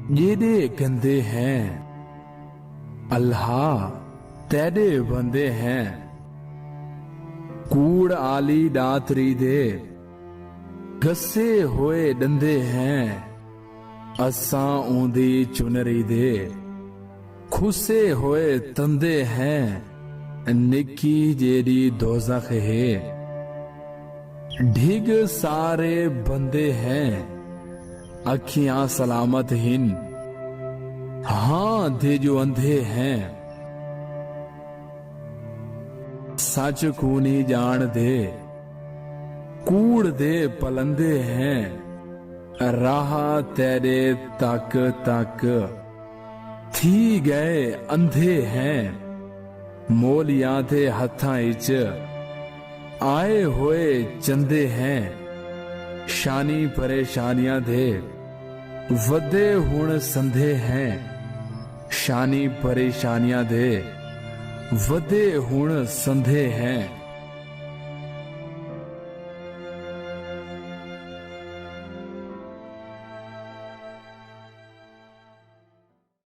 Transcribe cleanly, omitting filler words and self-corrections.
जेडे गंदे हैं अल्लाह तेरे बंदे हैं। कूड़ आली दातरी दे गस्से होए डंदे हैं। असां ऊंदी चुनरी दे खुसे होए तंदे हैं। निकी जेडी दोज़ख है ढिग सारे बंदे हैं। अखियां सलामत हिन हाँ दे जो अंधे हैं। सच को नहीं जान दे कूड़ दे पलंदे हैं। राह तेरे तक तक थी गए अंधे हैं। मोलियां दे हत्थां इच आए हुए चंदे हैं। शानी परेशानियां दे वदे हुण संधे हैं। शानी परेशानियां दे वदे हुण संधे हैं।